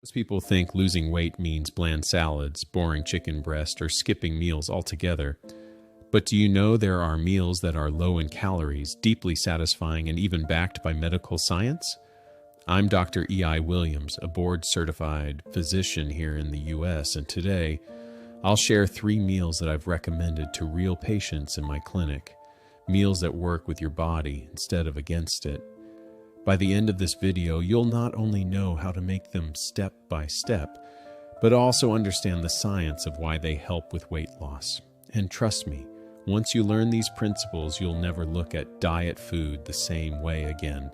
Most people think losing weight means bland salads, boring chicken breast, or skipping meals altogether. But do you know there are meals that are low in calories, deeply satisfying, and even backed by medical science? I'm Dr. E.I. Williams, a board-certified physician here in the U.S., and today I'll share 3 meals that I've recommended to real patients in my clinic, meals that work with your body instead of against it. By the end of this video, you'll not only know how to make them step by step, but also understand the science of why they help with weight loss. And trust me, once you learn these principles, you'll never look at diet food the same way again.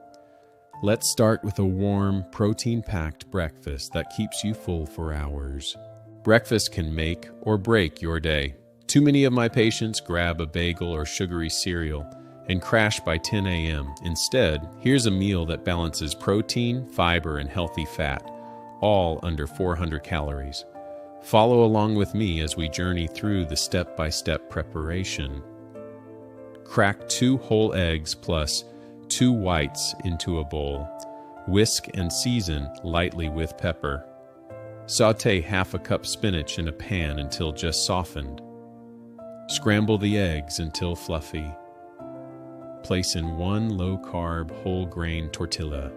Let's start with a warm, protein-packed breakfast that keeps you full for hours. Breakfast can make or break your day. Too many of my patients grab a bagel or sugary cereal and crash by 10 a.m. Instead, here's a meal that balances protein, fiber, and healthy fat, all under 400 calories. Follow along with me as we journey through the step-by-step preparation. Crack 2 whole eggs plus 2 whites into a bowl. Whisk and season lightly with pepper. Sauté half a cup spinach in a pan until just softened. Scramble the eggs until fluffy. Place in 1 low-carb whole grain tortilla.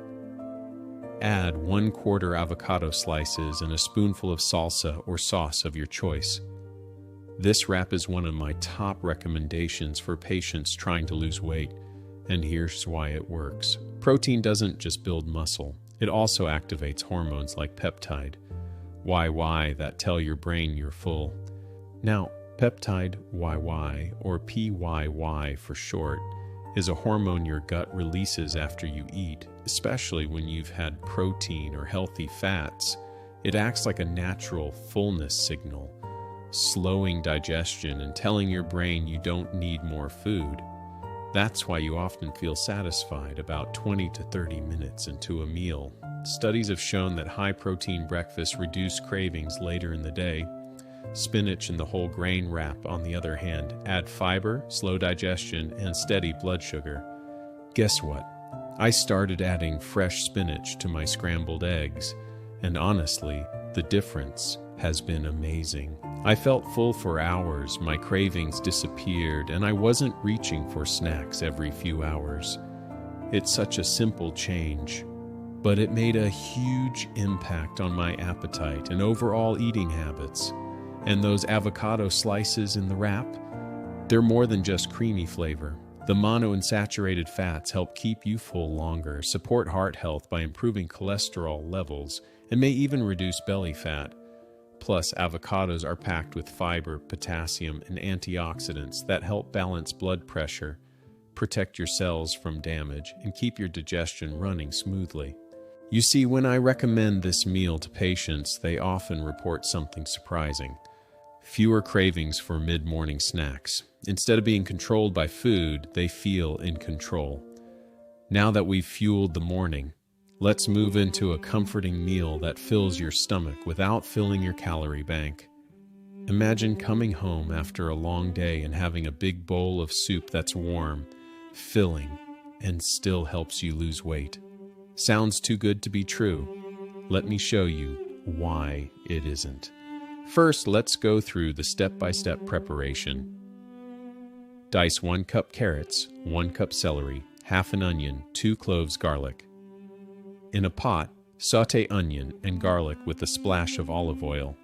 Add 1/4 avocado slices and a spoonful of salsa or sauce of your choice. This wrap is one of my top recommendations for patients trying to lose weight, and here's why it works. Protein doesn't just build muscle, it also activates hormones like peptide, YY, that tell your brain you're full. Now, peptide YY, or PYY for short, is a hormone your gut releases after you eat, especially when you've had protein or healthy fats. It acts like a natural fullness signal, slowing digestion and telling your brain you don't need more food. That's why you often feel satisfied about 20 to 30 minutes into a meal. Studies have shown that high-protein breakfasts reduce cravings later in the day. Spinach and the whole grain wrap, on the other hand, add fiber, slow digestion, and steady blood sugar. Guess what? I started adding fresh spinach to my scrambled eggs, and honestly, the difference has been amazing. I felt full for hours, my cravings disappeared, and I wasn't reaching for snacks every few hours. It's such a simple change, but it made a huge impact on my appetite and overall eating habits. And those avocado slices in the wrap, they're more than just creamy flavor. The monounsaturated fats help keep you full longer, support heart health by improving cholesterol levels, and may even reduce belly fat. Plus, avocados are packed with fiber, potassium, and antioxidants that help balance blood pressure, protect your cells from damage, and keep your digestion running smoothly. You see, when I recommend this meal to patients, they often report something surprising. Fewer cravings for mid-morning snacks. Instead of being controlled by food, they feel in control. Now that we've fueled the morning, let's move into a comforting meal that fills your stomach without filling your calorie bank. Imagine coming home after a long day and having a big bowl of soup that's warm, filling, and still helps you lose weight. Sounds too good to be true. Let me show you why it isn't. First, let's go through the step-by-step preparation. Dice 1 cup carrots, 1 cup celery, half an onion, 2 cloves garlic. In a pot, sauté onion and garlic with a splash of olive oil.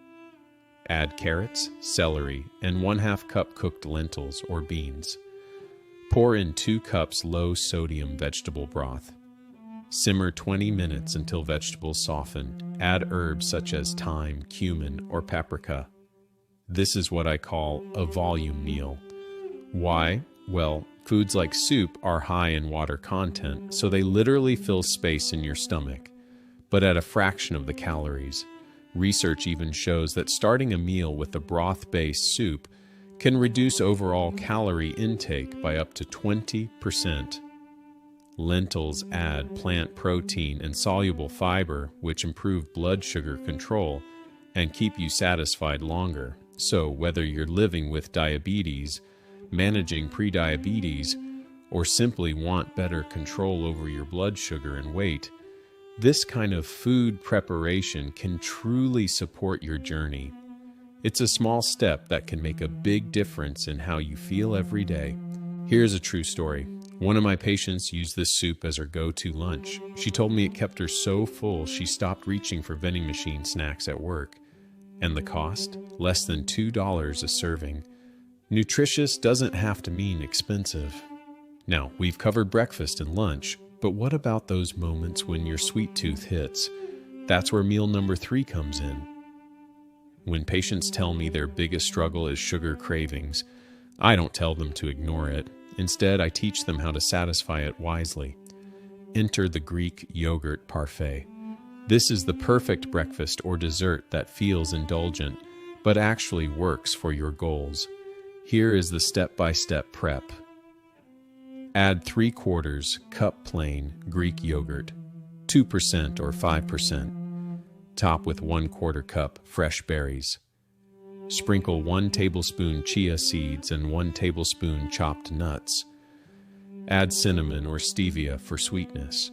Add carrots, celery, and 1/2 cup cooked lentils or beans. Pour in 2 cups low-sodium vegetable broth. Simmer 20 minutes until vegetables soften. Add herbs such as thyme, cumin, or paprika. This is what I call a volume meal. Why? Well, foods like soup are high in water content, so they literally fill space in your stomach, but at a fraction of the calories. Research even shows that starting a meal with a broth-based soup can reduce overall calorie intake by up to 20%. Lentils add plant protein and soluble fiber, which improve blood sugar control and keep you satisfied longer. So whether you're living with diabetes, managing prediabetes, or simply want better control over your blood sugar and weight, This kind of food preparation can truly support your journey. It's a small step that can make a big difference in how you feel every day. Here's a true story. One of my patients used this soup as her go-to lunch. She told me it kept her so full she stopped reaching for vending machine snacks at work. And the cost? Less than $2 a serving. Nutritious doesn't have to mean expensive. Now, we've covered breakfast and lunch, but what about those moments when your sweet tooth hits? That's where meal number 3 comes in. When patients tell me their biggest struggle is sugar cravings, I don't tell them to ignore it. Instead, I teach them how to satisfy it wisely. Enter the Greek yogurt parfait. This is the perfect breakfast or dessert that feels indulgent, but actually works for your goals. Here is the step-by-step prep. Add 3/4 cup plain Greek yogurt, 2% or 5%. Top with 1/4 cup fresh berries. Sprinkle 1 tablespoon chia seeds and 1 tablespoon chopped nuts. Add cinnamon or stevia for sweetness.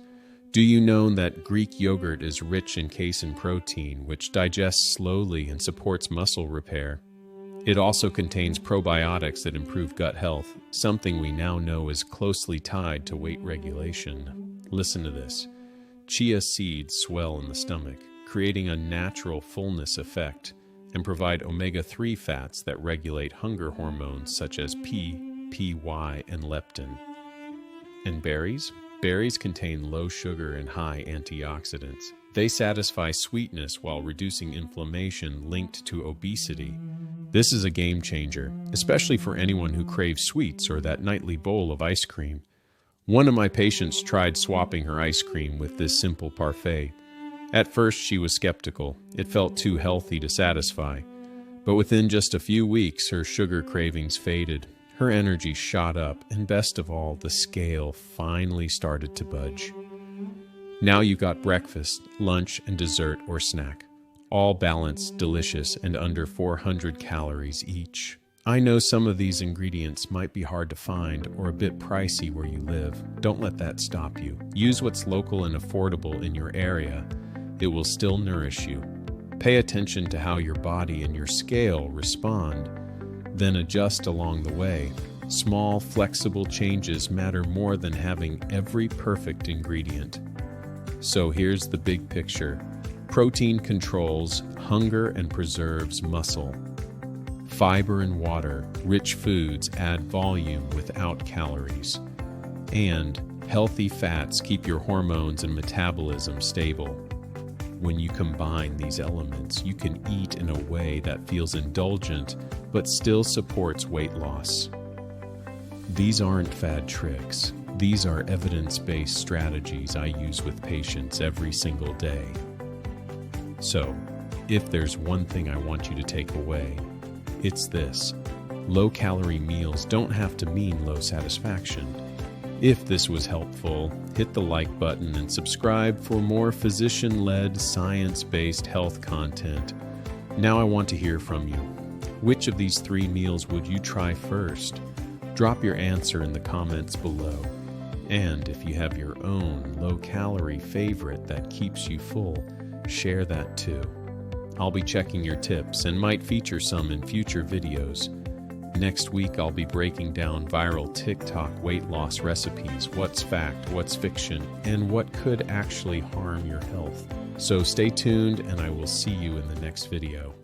Do you know that Greek yogurt is rich in casein protein, which digests slowly and supports muscle repair? It also contains probiotics that improve gut health, something we now know is closely tied to weight regulation. Listen to this. Chia seeds swell in the stomach, creating a natural fullness effect, and provide omega-3 fats that regulate hunger hormones such as P, PY, and leptin. And berries? Berries contain low sugar and high antioxidants. They satisfy sweetness while reducing inflammation linked to obesity. This is a game changer, especially for anyone who craves sweets or that nightly bowl of ice cream. One of my patients tried swapping her ice cream with this simple parfait. At first, she was skeptical. It felt too healthy to satisfy. But within just a few weeks, her sugar cravings faded. Her energy shot up, and best of all, the scale finally started to budge. Now you got breakfast, lunch, and dessert or snack. All balanced, delicious, and under 400 calories each. I know some of these ingredients might be hard to find or a bit pricey where you live. Don't let that stop you. Use what's local and affordable in your area. It will still nourish you. Pay attention to how your body and your scale respond, then adjust along the way. Small, flexible changes matter more than having every perfect ingredient. So here's the big picture. Protein controls hunger and preserves muscle. Fiber and water, rich foods add volume without calories. And healthy fats keep your hormones and metabolism stable. When you combine these elements, you can eat in a way that feels indulgent but still supports weight loss. These aren't fad tricks. These are evidence-based strategies I use with patients every single day. So, if there's one thing I want you to take away, it's this. Low-calorie meals don't have to mean low satisfaction. If this was helpful, hit the like button and subscribe for more physician-led, science-based health content. Now I want to hear from you. Which of these 3 meals would you try first? Drop your answer in the comments below. And if you have your own low-calorie favorite that keeps you full, share that too. I'll be checking your tips and might feature some in future videos. Next week, I'll be breaking down viral TikTok weight loss recipes, what's fact, what's fiction, and what could actually harm your health. So stay tuned, and I will see you in the next video.